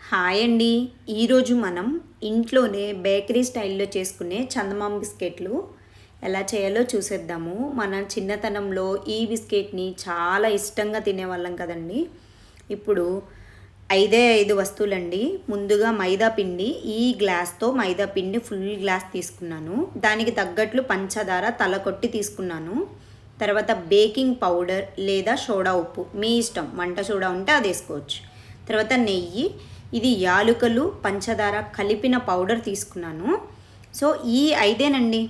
Hi అండి. ఈరోజు మనం ఇంట్లోనే బేకరీ స్టైల్లో చేసుకునే చందమామ బిస్కెట్లు ఎలా చేయాలో చూసేద్దాము. మన చిన్నతనంలో ఈ బిస్కెట్ని చాలా ఇష్టంగా తినేవాళ్ళం కదండి. ఇప్పుడు 5 వస్తువులండి. ముందుగా మైదా పిండి, ఈ గ్లాస్తో మైదా పిండి ఫుల్ గ్లాస్ తీసుకున్నాను. దానికి తగ్గట్లు పంచదార తలకొట్టి తీసుకున్నాను. తర్వాత బేకింగ్ పౌడర్ లేదా సోడా ఉప్పు మీ ఇష్టం, వంట సోడా ఉంటే అది వేసుకోవచ్చు. తర్వాత నెయ్యి, ఇది యాలుకలు పంచదార కలిపిన పౌడర్ తీసుకున్నాను. సో ఈ 5నండి,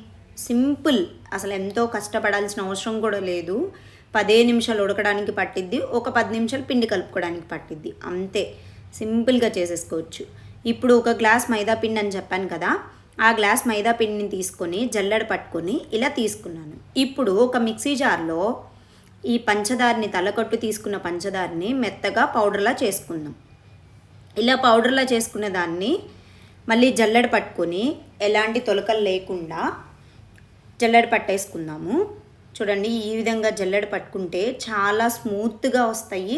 సింపుల్, అసలు ఎంతో కష్టపడాల్సిన అవసరం కూడా లేదు. 10 నిమిషాలు ఉడకడానికి పట్టిద్ది, ఒక 10 నిమిషాలు పిండి కలుపుకోవడానికి పట్టిద్ది, అంతే. సింపుల్గా చేసేసుకోవచ్చు. ఇప్పుడు ఒక గ్లాస్ మైదా పిండి అని చెప్పాను కదా, ఆ గ్లాస్ మైదా పిండిని తీసుకొని జల్లెడ పట్టుకొని ఇలా తీసుకున్నాను. ఇప్పుడు ఒక మిక్సీ జార్లో ఈ పంచదారని, తలకొట్టు తీసుకున్న పంచదారని మెత్తగా పౌడర్లా చేసుకుందాం. ఇలా పౌడర్లా చేసుకునే దాన్ని మళ్ళీ జల్లెడ పట్టుకొని ఎలాంటి తొలకలు లేకుండా జల్లెడ పట్టేసుకుందాము. చూడండి, ఈ విధంగా జల్లెడ పట్టుకుంటే చాలా స్మూత్గా వస్తాయి.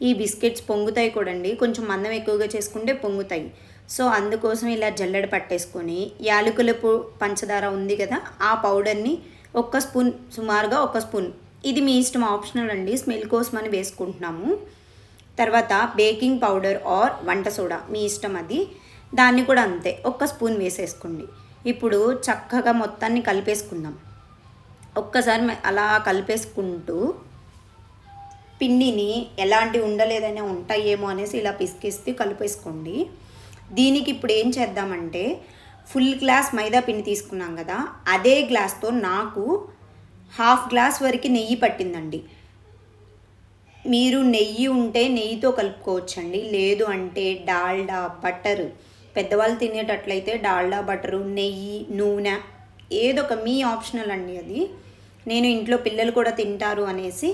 ఈ బిస్కెట్స్ పొంగుతాయి కూడండి, కొంచెం మందం ఎక్కువగా చేసుకుంటే పొంగుతాయి. సో అందుకోసం ఇలా జల్లెడ పట్టేసుకొని యాలకుల పంచదార ఉంది కదా, ఆ పౌడర్ని ఒక్క స్పూన్, సుమారుగా ఒక స్పూన్, ఇది మీ ఇష్టం, ఆప్షనల్ అండి, స్మెల్ కోసం అని వేసుకుంటున్నాము. తర్వాత బేకింగ్ పౌడర్ ఆర్ వంట సోడా మీ ఇష్టం, అది, దాన్ని కూడా అంతే ఒక్క స్పూన్ వేసేసుకోండి. ఇప్పుడు చక్కగా మొత్తాన్ని కలిపేసుకుందాం. ఒక్కసారి అలా కలిపేసుకుంటూ పిండిని ఎలాంటి ఉండలేదైనా ఉంటాయేమో అనేసి ఇలా పిసికిస్తూ కలిపేసుకోండి. దీనికి ఇప్పుడు ఏం చేద్దామంటే, ఫుల్ గ్లాస్ మైదా పిండి తీసుకున్నాం కదా, అదే గ్లాస్తో నాకు హాఫ్ గ్లాస్ వరకు నెయ్యి పట్టిందండి. మీరు నెయ్యి ఉంటే నెయ్యితో కలుపుకోవచ్చండి, లేదు అంటే డాల్డా, బటరు, పెద్దవాళ్ళు తినేటట్లయితే డాల్డా, బటరు, నెయ్యి, నూనె, ఏదో ఒక మీ ఆప్షనల్ అండి అది. నేను ఇంట్లో పిల్లలు కూడా తింటారు అనేసి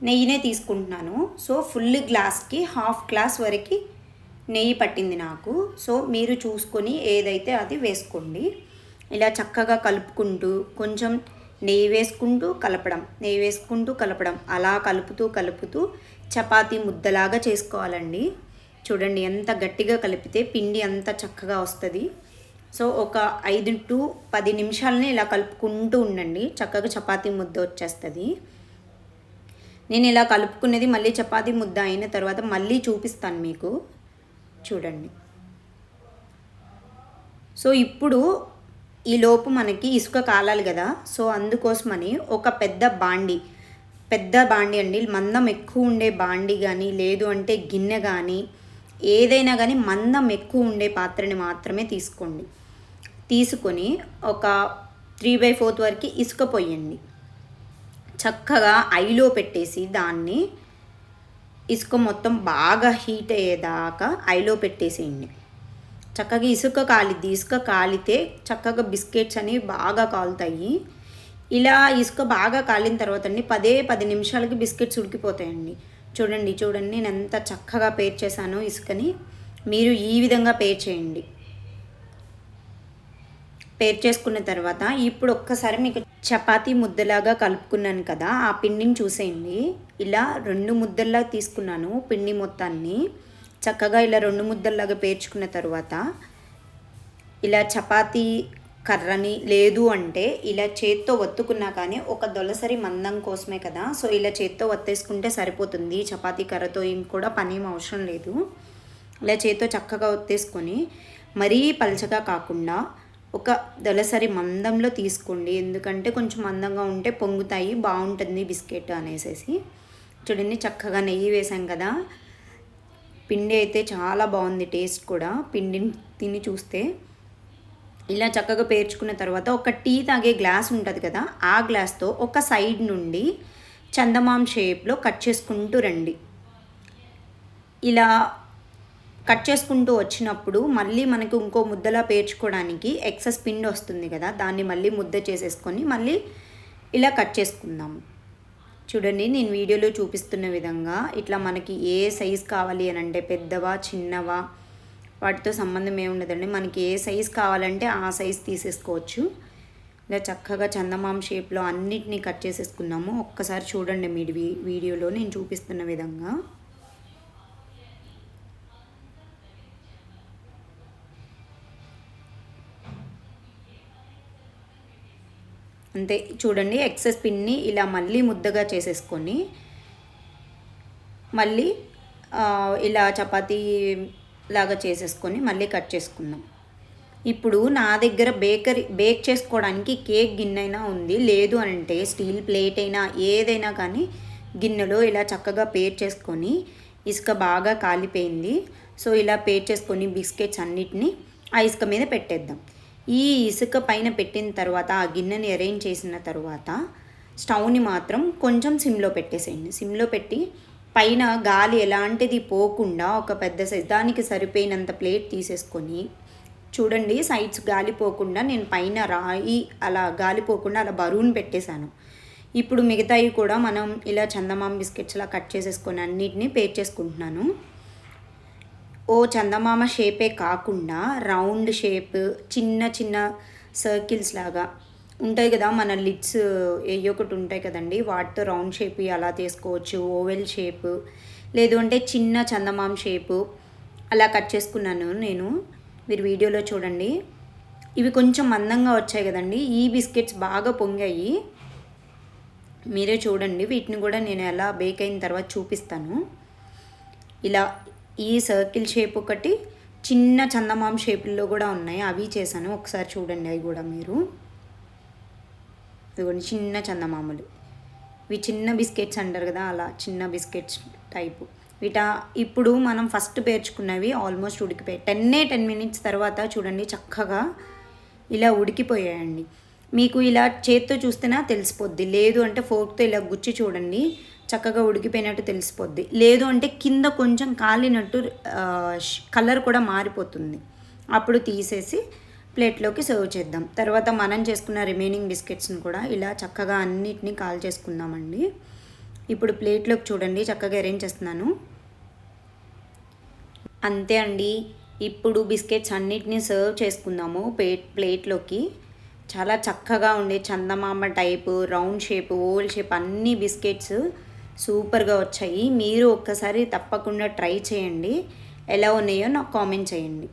నెయ్యినే తీసుకుంటున్నాను. సో ఫుల్ గ్లాస్కి హాఫ్ గ్లాస్ వరకు నెయ్యి పట్టింది నాకు. సో మీరు చూసుకొని ఏదైతే అది వేసుకోండి. ఇలా చక్కగా కలుపుకుంటూ కొంచెం నెయ్యి వేసుకుంటూ కలపడం, అలా కలుపుతూ చపాతీ ముద్దలాగా చేసుకోవాలండి. చూడండి, ఎంత గట్టిగా కలిపితే పిండి అంత చక్కగా వస్తుంది. సో ఒక 5 to 10 నిమిషాలని ఇలా కలుపుకుంటూ ఉండండి, చక్కగా చపాతీ ముద్ద వచ్చేస్తుంది. నేను ఇలా కలుపుకునేది మళ్ళీ చపాతీ ముద్ద అయిన తర్వాత మళ్ళీ చూపిస్తాను మీకు, చూడండి. సో ఇప్పుడు ఈలోపు మనకి ఇసుక కాలాలి కదా, సో అందుకోసమని ఒక పెద్ద బాండి అండి, మందం ఎక్కువ ఉండే బాండి కానీ, లేదు అంటే గిన్నె కానీ, ఏదైనా కానీ మందం ఎక్కువ ఉండే పాత్రని మాత్రమే తీసుకోండి. తీసుకొని ఒక 3/4 వరకు ఇసుక పోయండి. చక్కగా ఐలో పెట్టేసి దాన్ని ఇసుక మొత్తం బాగా హీట్ అయ్యేదాకా ఐలో పెట్టేసేయండి. చక్కగా ఇసుక కాలితే చక్కగా బిస్కెట్స్ అనేవి బాగా కాలుతాయి. ఇలా ఇసుక బాగా కాలిన తర్వాత అండి 10 నిమిషాలకి బిస్కెట్స్ ఉడికిపోతాయండి. చూడండి నేను ఎంత చక్కగా పేర్ చేశానో ఇసుకని. మీరు ఈ విధంగా పేర్ చేయండి. పేర్ చేసుకున్న తర్వాత ఇప్పుడు ఒక్కసారి మీకు చపాతీ ముద్దలాగా కలుపుకున్నాను కదా, ఆ పిండిని చూసేయండి. ఇలా 2 ముద్దల్లా తీసుకున్నాను పిండి మొత్తాన్ని. చక్కగా ఇలా 2 ముద్దల్లాగా పేర్చుకున్న తర్వాత ఇలా చపాతీ కర్రని, లేదు అంటే ఇలా చేత్తో ఒత్తుకున్నా కానీ, ఒక దొలసరి మందం కోసమే కదా, సో ఇలా చేత్తో ఒత్తేసుకుంటే సరిపోతుంది. చపాతీ కర్రతో ఏం కూడా పనేం అవసరం లేదు. ఇలా చేత్తో చక్కగా ఒత్తేసుకొని మరీ పలచగా కాకుండా ఒక దొలసరి మందంలో తీసుకోండి, ఎందుకంటే కొంచెం మందంగా ఉంటే పొంగుతాయి, బాగుంటుంది బిస్కెట్ అనేసి. చూడండి, చక్కగా నెయ్యి వేసాం కదా, పిండి అయితే చాలా బాగుంది, టేస్ట్ కూడా. పిండిని తిని చూస్తే ఇలా చక్కగా పేర్చుకున్న తర్వాత ఒక టీ తాగే గ్లాస్ ఉంటుంది కదా, ఆ గ్లాస్తో ఒక సైడ్ నుండి చందమామ షేప్లో కట్ చేసుకుంటూ రండి. ఇలా కట్ చేసుకుంటూ వచ్చినప్పుడు మళ్ళీ మనకు ఇంకో ముద్దలా పేర్చుకోవడానికి ఎక్సెస్ పిండి వస్తుంది కదా, దాన్ని మళ్ళీ ముద్ద చేసేసుకొని మళ్ళీ ఇలా కట్ చేసుకుందాము. చూడండి, నేను వీడియోలో చూపిస్తున్న విధంగా ఇట్లా మనకి ఏ సైజు కావాలి అని అంటే, పెద్దవా చిన్నవా వాటితో సంబంధం ఏముండదండి, మనకి ఏ సైజు కావాలంటే ఆ సైజు తీసేసుకోవచ్చు. ఇలా చక్కగా చందమామ షేప్లో అన్నిటినీ కట్ చేసేసుకున్నాము. ఒక్కసారి చూడండి మీ వీడియోలో నేను చూపిస్తున్న విధంగా. అంతే. చూడండి ఎక్సెస్ పిండిని ఇలా మళ్ళీ ముద్దగా చేసేసుకొని మళ్ళీ ఇలా చపాతీ లాగా చేసేసుకొని మళ్ళీ కట్ చేసుకుందాం. ఇప్పుడు నా దగ్గర బేక్ చేసుకోవడానికి కేక్ గిన్నె అయినా ఉంది, లేదు అంటే స్టీల్ ప్లేట్ అయినా ఏదైనా కానీ గిన్నెలో ఇలా చక్కగా పేర్ చేసుకొని, ఇసుక బాగా కాలిపోయింది. సో ఇలా పేర్ చేసుకొని బిస్కెట్స్ అన్నిటినీ ఆ ఇసుక మీద పెట్టేద్దాం. ఈ ఇసుక పైన పెట్టిన తర్వాత ఆ గిన్నెని అరేంజ్ చేసిన తర్వాత స్టవ్ని మాత్రం కొంచెం సిమ్లో పెట్టేసేయండి. సిమ్లో పెట్టి పైన గాలి ఎలాంటిది పోకుండా ఒక పెద్ద సైజ్ దానికి సరిపోయినంత ప్లేట్ తీసేసుకొని, చూడండి సైడ్స్ గాలిపోకుండా నేను పైన రాయి అలా గాలిపోకుండా అలా బరువును పెట్టేశాను. ఇప్పుడు మిగతాయి కూడా మనం ఇలా చందమామ బిస్కెట్స్లా కట్ చేసేసుకొని అన్నిటినీ పేర్ చేసుకుంటున్నాను. ఓ చందమామ షేపే కాకుండా రౌండ్ షేప్, చిన్న చిన్న సర్కిల్స్ లాగా ఉంటాయి కదా, మన లిడ్స్ ఒకటి ఉంటాయి కదండి, వాటితో రౌండ్ షేప్ అలా తీసుకోవచ్చు. ఓవెల్ షేప్, లేదు అంటే చిన్న చందమామ షేపు అలా కట్ చేసుకున్నాను నేను. మీరు వీడియోలో చూడండి. ఇవి కొంచెం మందంగా వచ్చాయి కదండి, ఈ బిస్కెట్స్ బాగా పొంగాయి. మీరే చూడండి. వీటిని కూడా నేను ఎలా బేక్ అయిన తర్వాత చూపిస్తాను. ఇలా ఈ సర్కిల్ షేప్ ఒకటి, చిన్న చందమామ షేపుల్లో కూడా ఉన్నాయి, అవి చేశాను. ఒకసారి చూడండి అవి కూడా మీరు. ఇదిగోండి చిన్న చందమామలు, ఇవి చిన్న బిస్కెట్స్ అంటారు కదా, అలా చిన్న బిస్కెట్స్ టైపు. ఇప్పుడు మనం ఫస్ట్ పేర్చుకున్నవి ఆల్మోస్ట్ ఉడికిపోయాయి. 10 మినిట్స్ తర్వాత చూడండి చక్కగా ఇలా ఉడికిపోయాయండి. మీకు ఇలా చేత్తో చూస్తేనే తెలిసిపోద్ది, లేదు అంటే ఫోర్క్తో ఇలా గుచ్చి చూడండి, చక్కగా ఉడికిపోయినట్టు తెలిసిపోద్ది. లేదు అంటే కింద కొంచెం కాలినట్టు కలర్ కూడా మారిపోతుంది. అప్పుడు తీసేసి ప్లేట్లోకి సర్వ్ చేద్దాం. తర్వాత మనం చేసుకున్న రిమైనింగ్ బిస్కెట్స్ని కూడా ఇలా చక్కగా అన్నిటినీ కాల్ చేసుకుందామండి. ఇప్పుడు ప్లేట్లోకి చూడండి చక్కగా అరేంజ్ చేస్తున్నాను. అంతే అండి. ఇప్పుడు బిస్కెట్స్ అన్నిటినీ సర్వ్ చేసుకుందాము ప్లేట్లోకి. చాలా చక్కగా ఉండే చందమామ type, round shape, oval shape అన్ని బిస్కెట్స్ సూపర్గా వచ్చాయి. మీరు ఒక్కసారి తప్పకుండా ట్రై చేయండి. ఎలా ఉన్నాయో నాకు కామెంట్ చేయండి.